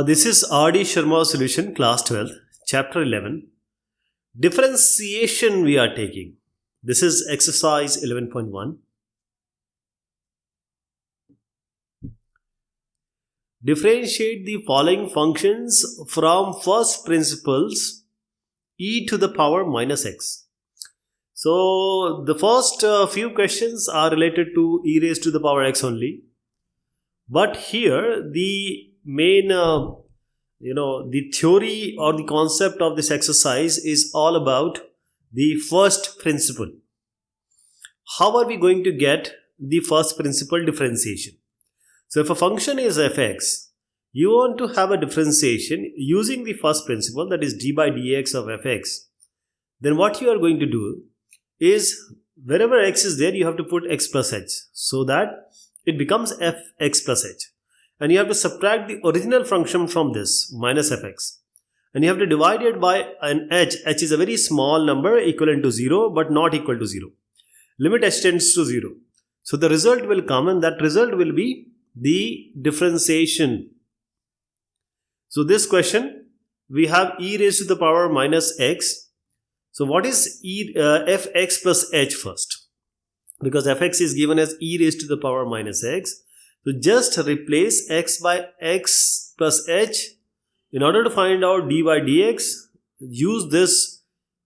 This is R.D. Sharma solution, class 12, chapter 11. Differentiation we are taking. This is exercise 11.1. Differentiate the following functions from first principles e to the power minus x. So the first few questions are related to e raised to the power x only. But here the main the theory or the concept of this exercise is all about the first principle. How are we going to get the first principle differentiation? So if a function is fx, you want to have a differentiation using the first principle, that is d by dx of fx. Then what you are going to do is wherever x is there, you have to put x plus h so that it becomes fx plus h. And you have to subtract the original function from this, minus fx. And you have to divide it by an h. H is a very small number equivalent to 0 but not equal to 0. Limit h tends to 0. So the result will come, and that result will be the differentiation. So this question, we have e raised to the power minus x. So what is fx plus h first? Because fx is given as e raised to the power minus x. So just replace x by x plus h. In order to find out d by dx, use this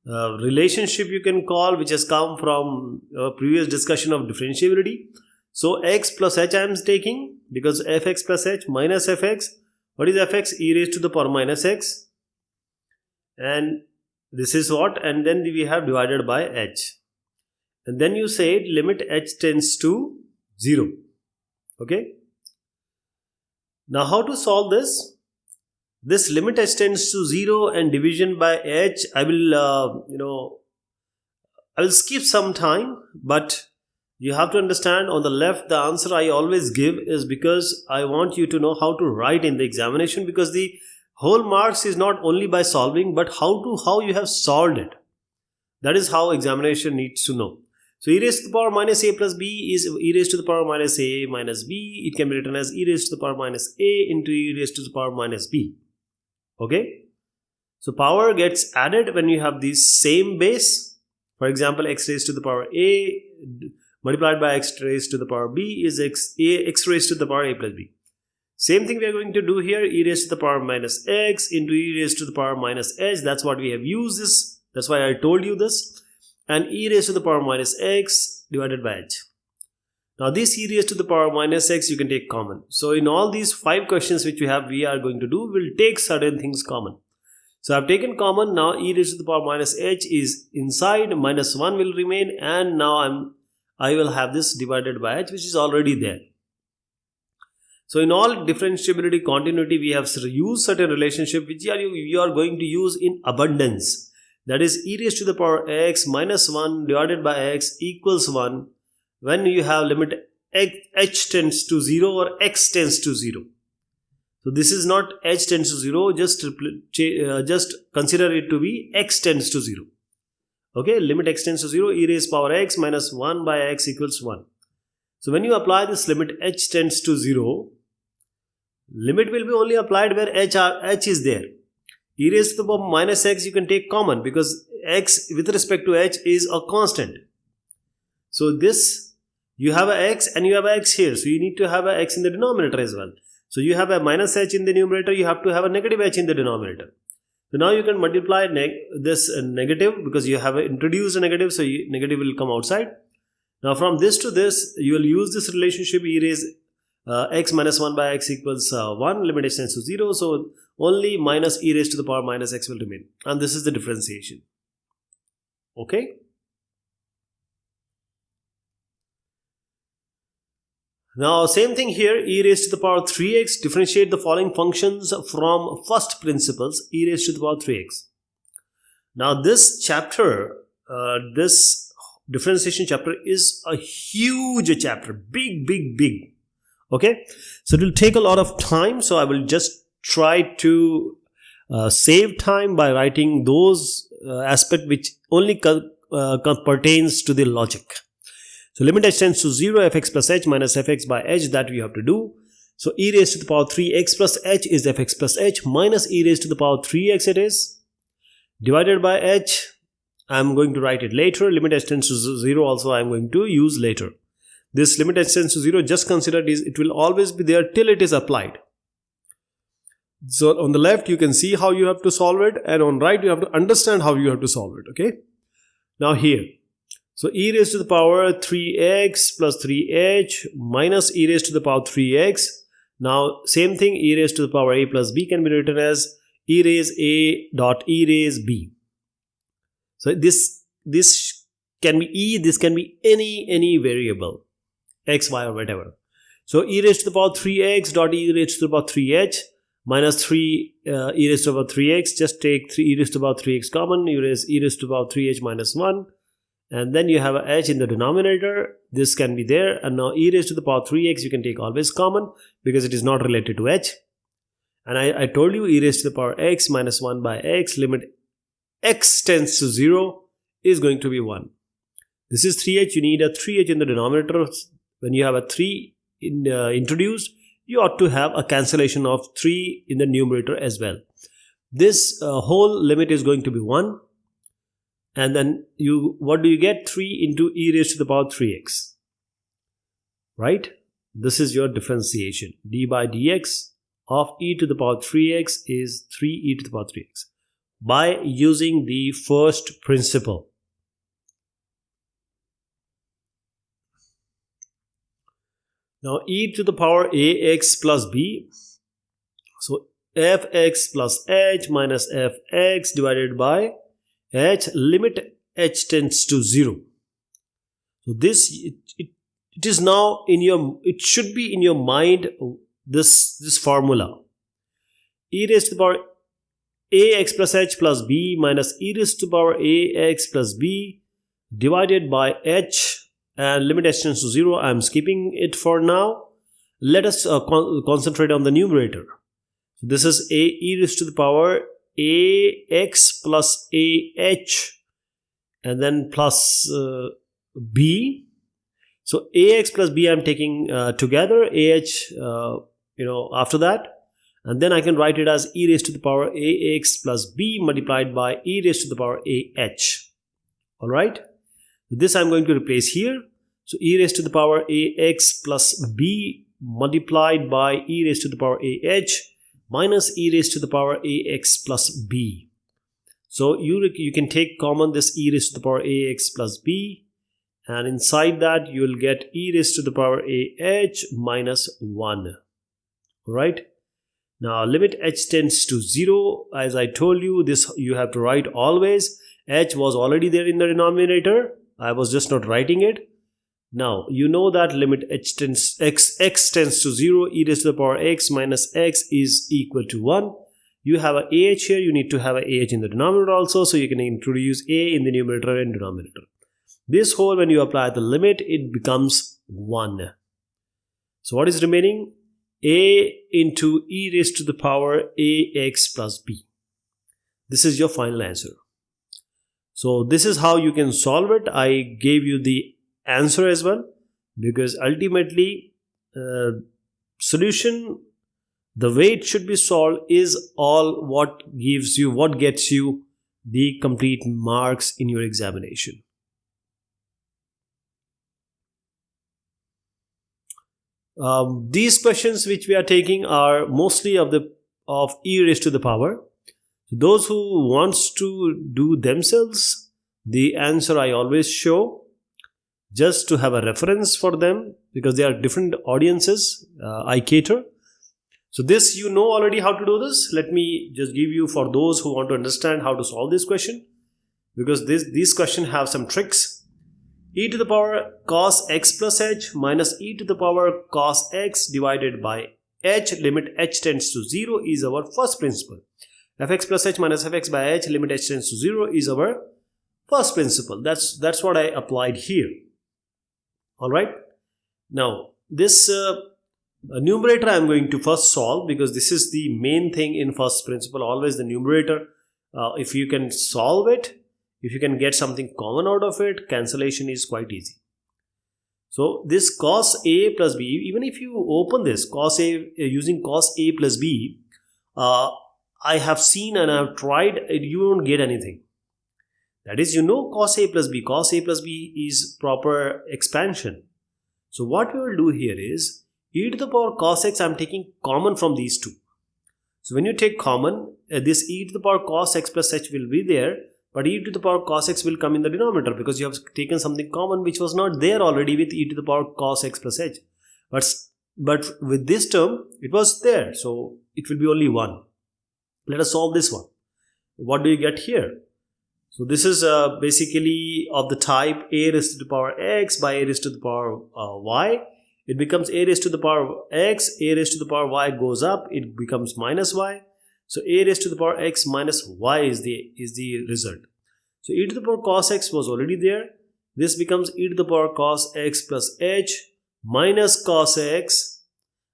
relationship you can call, which has come from previous discussion of differentiability. So x plus h I am taking, because fx plus h minus fx. What is fx? E raised to the power minus x. And this is what? And then we have divided by h. And then you say limit h tends to 0. Okay. Now how to solve this? This limit h tends to 0 and division by h, I will skip some time, but you have to understand on the left the answer I always give is because I want you to know how to write in the examination, because the whole marks is not only by solving but how you have solved it. That is how examination needs to know. So e raised to the power minus a plus b is e raised to the power minus a minus b. It can be written as e raised to the power minus a into e raised to the power minus b. Okay. So power gets added when you have the same base. For example, x raised to the power a multiplied by x raised to the power b is x raised to the power a plus b. Same thing we are going to do here. E raised to the power minus x into e raised to the power minus h. That's what we have used this. That's why I told you this. And e raised to the power minus x divided by h. Now this e raised to the power minus x you can take common. So in all these 5 questions which we are going to do, we'll take certain things common. So I've taken common. Now e raised to the power minus h is inside, minus 1 will remain, and now I will have this divided by h, which is already there. So in all differentiability continuity, we have used certain relationship which you are going to use in abundance. That is e raised to the power x minus 1 divided by x equals 1 when you have limit h tends to 0 or x tends to 0. So this is not h tends to 0, just consider it to be x tends to 0. Okay, limit x tends to 0, e raised power x minus 1 by x equals 1. So when you apply this limit h tends to 0, limit will be only applied where h is there. E raised to the power minus x you can take common, because x with respect to h is a constant. So this, you have a x and you have a x here. So you need to have a x in the denominator as well. So you have a minus h in the numerator, you have to have a negative h in the denominator. So now you can multiply this negative, because you have introduced a negative, so negative will come outside. Now from this to this, you will use this relationship e raised x minus 1 by x equals 1, limit h tends to 0. So only minus e raised to the power minus x will remain. And this is the differentiation. Okay. Now same thing here, e raised to the power 3x. Differentiate the following functions from first principles, e raised to the power 3x. Now this chapter, this differentiation chapter is a huge chapter. Big. Okay. So it will take a lot of time. So I will just try to save time by writing those aspects which only pertains to the logic. So limit h tends to 0, fx plus h minus fx by h, that we have to do. So e raised to the power 3x plus h is fx plus h minus e raised to the power 3x it is, divided by h. I am going to write it later. Limit h tends to 0 also I am going to use later. This limit h tends to 0, just consider it will always be there till it is applied. So on the left you can see how you have to solve it, and on right you have to understand how you have to solve it. Okay. Now here, so e raised to the power 3x plus 3h minus e raised to the power 3x. Now same thing, e raised to the power a plus b can be written as e raise a dot e raise b. So this can be e, this can be any variable, x, y or whatever. So e raised to the power 3x dot e raised to the power 3h minus 3 e raised to the power 3x. Just take 3 e raised to the power 3x common, you raise e raised to the power 3h minus 1, and then you have a h in the denominator. This can be there, and now e raised to the power 3x you can take always common because it is not related to h. And I told you e raised to the power x minus 1 by x, limit x tends to 0 is going to be 1. This is 3h, you need a 3h in the denominator. When you have a 3 introduced, you ought to have a cancellation of 3 in the numerator as well. This whole limit is going to be 1. And then what do you get? 3 into e raised to the power 3x. Right? This is your differentiation. D by dx of e to the power 3x is 3e to the power 3x. By using the first principle. Now e to the power ax plus b. So fx plus h minus fx divided by h, limit h tends to 0. So this it is now in your, it should be in your mind, this formula. E raised to the power ax plus h plus b minus e raised to the power ax plus b divided by h, and limit h tends to 0. I am skipping it for now. Let us concentrate on the numerator. So this is e raised to the power ax plus ah and then plus b. So ax plus b I am taking together, after that. And then I can write it as e raised to the power ax plus b multiplied by e raised to the power ah. Alright. This I am going to replace here. So e raised to the power ax plus b multiplied by e raised to the power ah minus e raised to the power ax plus b. So you can take common this e raised to the power ax plus b, and inside that you will get e raised to the power ah minus 1. Alright. Now limit h tends to 0. As I told you, this you have to write always. H was already there in the denominator. I was just not writing it. Now you know that limit h tends x tends to 0, e raised to the power x minus x is equal to 1. You have a ah here, you need to have a ah in the denominator also, so you can introduce a in the numerator and denominator. This whole, when you apply the limit, it becomes 1. So what is remaining? A into e raised to the power ax plus b. This is your final answer. So this is how you can solve it. I gave you the answer as well, because ultimately solution, the way it should be solved is all what gets you the complete marks in your examination. These questions which we are taking are mostly of e raised to the power. Those who wants to do themselves, the answer I always show just to have a reference for them, because they are different audiences I cater. So this you know already how to do this. Let me just give you for those who want to understand how to solve this question, because these questions have some tricks. E to the power cos x plus h minus e to the power cos x divided by h, limit h tends to 0 is our first principle. Fx plus h minus fx by h, limit h tends to 0 is our first principle. That's what I applied here. Alright. Now this numerator I am going to first solve, because this is the main thing in first principle, always the numerator. If you can solve it, if you can get something common out of it, cancellation is quite easy. So this cos A plus B, even if you open this cos A using cos A plus B, I have seen and I have tried, you won't get anything. That is, you know, cos A plus B. Cos A plus B is proper expansion. So what we will do here is e to the power cos x, I am taking common from these two. So when you take common, this e to the power cos x plus h will be there, but e to the power cos x will come in the denominator because you have taken something common which was not there already with e to the power cos x plus h. But with this term, it was there, so it will be only 1. Let us solve this one. What do you get here? So this is basically of the type a raised to the power x by a raised to the power y. It becomes a raised to the power x, a raised to the power y goes up, it becomes minus y. So a raised to the power x minus y is the result. So e to the power cos x was already there. This becomes e to the power cos x plus h minus cos x,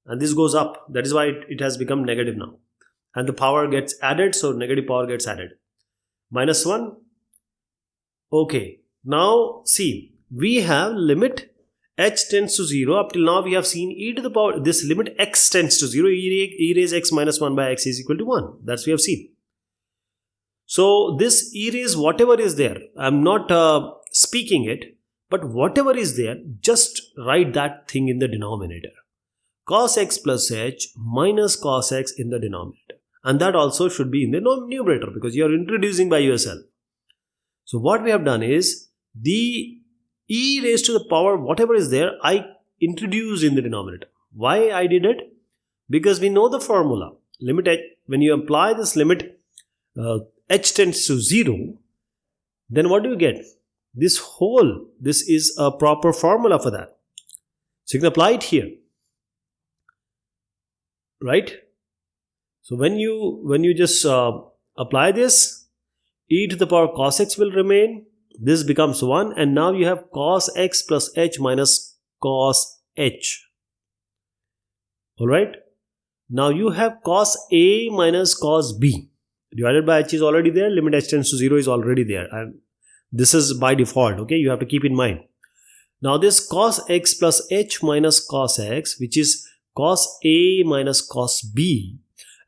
and this goes up. That is why it has become negative now. And the power gets added, so negative power gets added. Minus 1. Okay, now see, we have limit h tends to 0. Up till now we have seen e to the power, this limit x tends to 0, e raise x minus 1 by x is equal to 1. That's we have seen. So this e raise whatever is there, I am not speaking it, but whatever is there, just write that thing in the denominator. Cos x plus h minus cos x in the denominator. And that also should be in the numerator because you are introducing by yourself. So what we have done is the e raised to the power whatever is there, I introduced in the denominator. Why I did it? Because we know the formula. Limit h, when you apply this limit h tends to 0, then what do you get? This whole, this is a proper formula for that. So you can apply it here. Right? So when you just apply this, e to the power cos x will remain. This becomes 1, and now you have cos x plus h minus cos h. Alright? Now you have cos a minus cos b. Divided by h is already there, limit h tends to 0 is already there. And this is by default, okay? You have to keep in mind. Now this cos x plus h minus cos x, which is cos a minus cos b.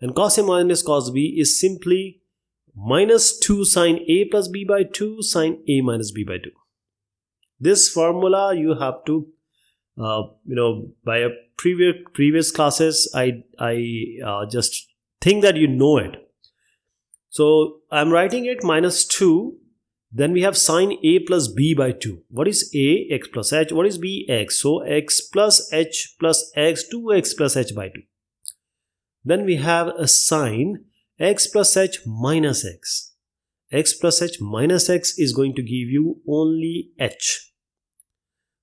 And cos a minus cos b is simply minus 2 sine a plus b by 2 sine a minus b by 2. This formula you have to, by a previous classes, I just think that you know it. So I'm writing it minus 2. Then we have sine a plus b by 2. What is a? X plus h. What is b? X. So x plus h plus x, 2x plus h by 2. Then we have a sine x plus h minus x. X plus h minus x is going to give you only h.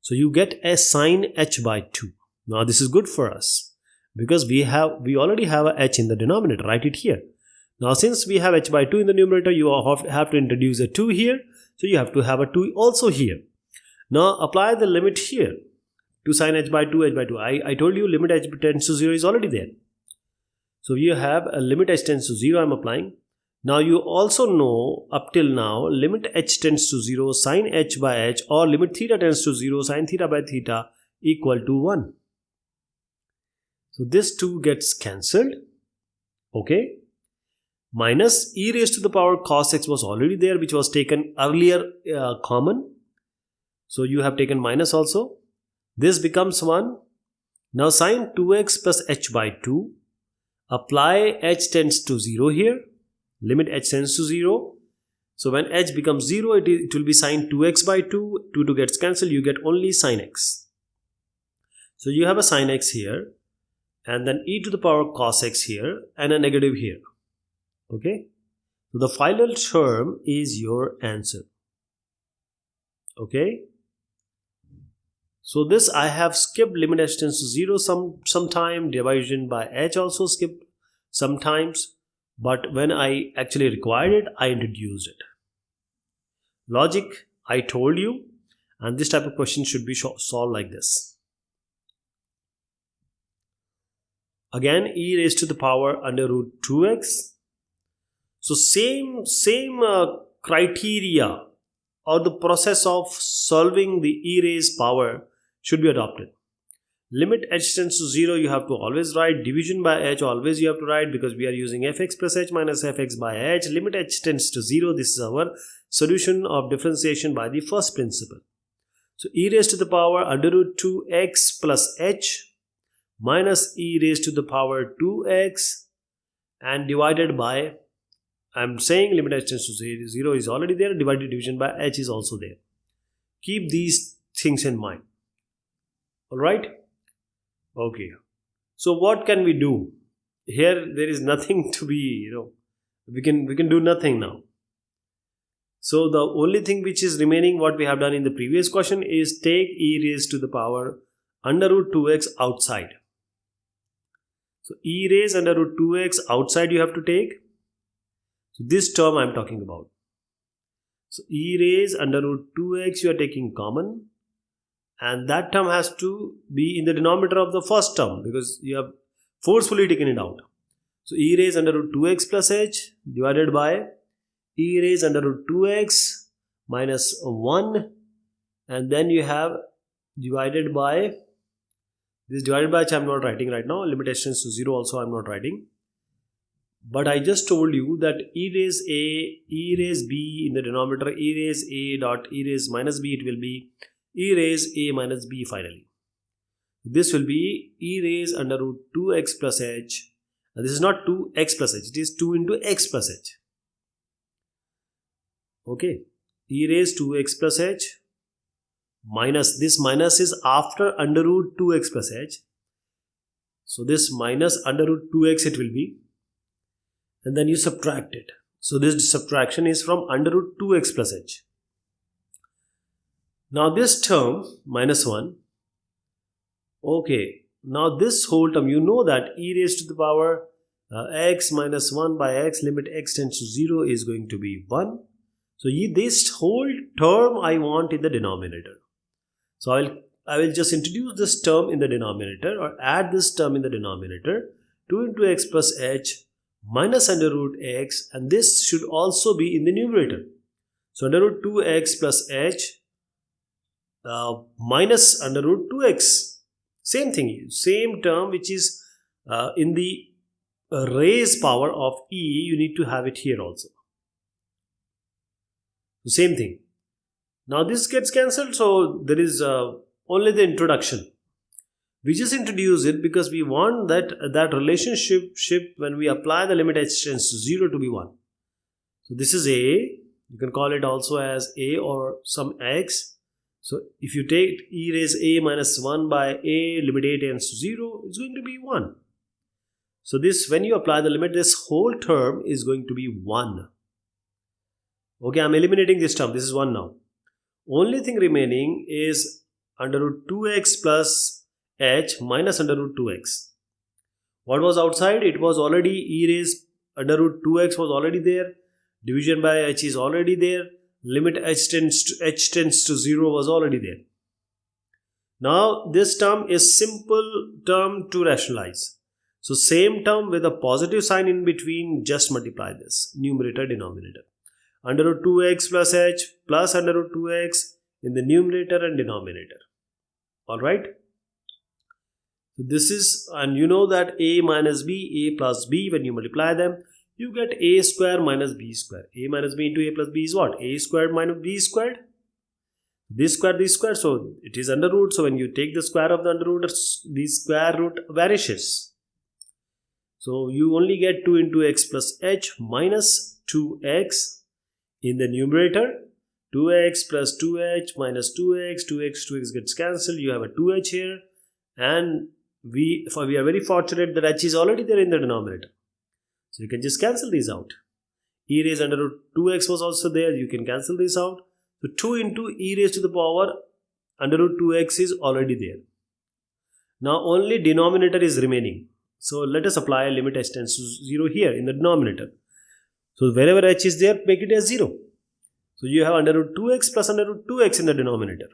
So you get a sine h by 2. Now this is good for us because we already have a h in the denominator. Write it here. Now since we have h by 2 in the numerator, you have to introduce a 2 here. So you have to have a 2 also here. Now apply the limit here. 2 sine h by 2, h by 2. I told you limit h tends to 0 is already there. So you have a limit h tends to 0 I am applying. Now you also know up till now limit h tends to 0 sine h by h or limit theta tends to 0 sine theta by theta equal to 1. So this 2 gets cancelled. Okay. Minus e raised to the power cos x was already there, which was taken earlier common. So you have taken minus also. This becomes 1. Now sine 2x plus h by 2. Apply h tends to 0 here. Limit h tends to 0. So when h becomes 0, it will be sine 2x by 2. 2 gets cancelled. You get only sine x. So you have a sine x here. And then e to the power cos x here. And a negative here. Okay. So the final term is your answer. Okay. So this I have skipped limit h tends to 0 sometime, division by h also skipped sometimes, but when I actually required it, I introduced it. Logic, I told you, and this type of question should be solved like this. Again, e raised to the power under root 2x. So same criteria or the process of solving the e raised power should be adopted. Limit h tends to 0, you have to always write. Division by h, always you have to write, because we are using fx plus h minus fx by h. Limit h tends to 0. This is our solution of differentiation by the first principle. So e raised to the power under root 2x plus h minus e raised to the power 2x and divided by, I'm saying limit h tends to 0 is already there, divided division by h is also there. Keep these things in mind. Alright? Okay. So what can we do? Here there is nothing to be, we can do nothing now. So the only thing which is remaining, what we have done in the previous question, is take e raised to the power under root 2x outside. So e raised under root 2x outside you have to take. So this term I am talking about. So e raised under root 2x you are taking common, and that term has to be in the denominator of the first term because you have forcefully taken it out. So e raised under root 2x plus h divided by e raised under root 2x minus 1, and then you have divided by, this divided by which I am not writing right now, limit h tends to 0 also I am not writing. But I just told you that e raised a, e raised b in the denominator, e raised a dot e raised minus b, it will be e raised a minus b finally. This will be e raised under root 2x plus h, and this is not 2x plus h, it is 2 into x plus h. Okay, e raised 2x plus h minus, this minus is after under root 2x plus h. So this minus under root 2x it will be, and then you subtract it. So this subtraction is from under root 2x plus h. Now this term minus 1, okay, now this whole term, you know that e raised to the power x minus 1 by x, limit x tends to 0 is going to be 1. So this whole term I want in the denominator. So I will just introduce this term in the denominator, or add this term in the denominator, 2 into x plus h minus under root x, and this should also be in the numerator. So under root 2x plus h minus under root 2x. Same thing, same term which is in the raised power of e, you need to have it here also. So same thing. Now this gets cancelled, so there is only the introduction. We just introduce it because we want that relationship when we apply the limit h tends to 0 to be 1. So this is a, you can call it also as a or some x. So if you take e raised a minus 1 by a, limit a tends to 0, it's going to be 1. So this, when you apply the limit, this whole term is going to be 1. Okay, I'm eliminating this term. This is 1 now. Only thing remaining is under root 2x plus h minus under root 2x. What was outside? It was already e raised under root 2x was already there. Division by h is already there. Limit h tends to 0 was already there. Now this term is simple term to rationalize. So same term with a positive sign in between, just multiply this, numerator denominator. Under root 2x plus h plus under root 2x in the numerator and denominator. Alright. So this is, and you know that a minus b, a plus b, when you multiply them, you get a square minus b square. A minus b into a plus b is what? A squared minus b squared. This square, so it is under root. So when you take the square of the under root, the square root vanishes. So you only get 2 into x plus h minus 2x in the numerator. 2x plus 2h minus 2x, 2x gets cancelled. You have a 2h here, and we are very fortunate that h is already there in the denominator. So you can just cancel these out. E raised under root 2x was also there. You can cancel this out. So 2 into e raised to the power under root 2x is already there. Now only denominator is remaining. So let us apply limit h tends to 0 here in the denominator. So wherever h is there, make it as 0. So you have under root 2x plus under root 2x in the denominator.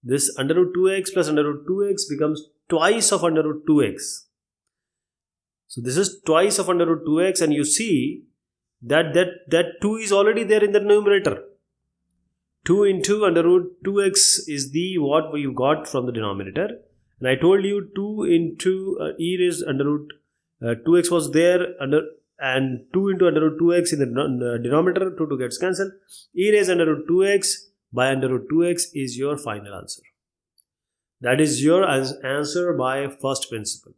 This under root 2x plus under root 2x becomes twice of under root 2x. So this is twice of under root 2x, and you see that 2 is already there in the numerator. 2 into under root 2x is the what you got from the denominator, and I told you 2 into e raised under root 2x was there under, and 2 into under root 2x in the denominator, 2 gets cancelled. E raised under root 2x by under root 2x is your final answer. That is your answer by first principle.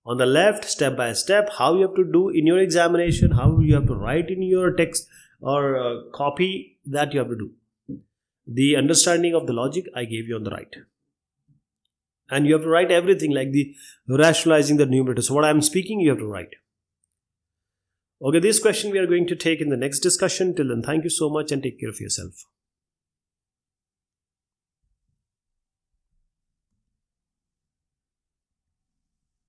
On the left, step by step, how you have to do in your examination, how you have to write in your text or copy, that you have to do. The understanding of the logic I gave you on the right. And you have to write everything like the rationalizing the numerator. So what I am speaking, you have to write. Okay, this question we are going to take in the next discussion. Till then, thank you so much and take care of yourself.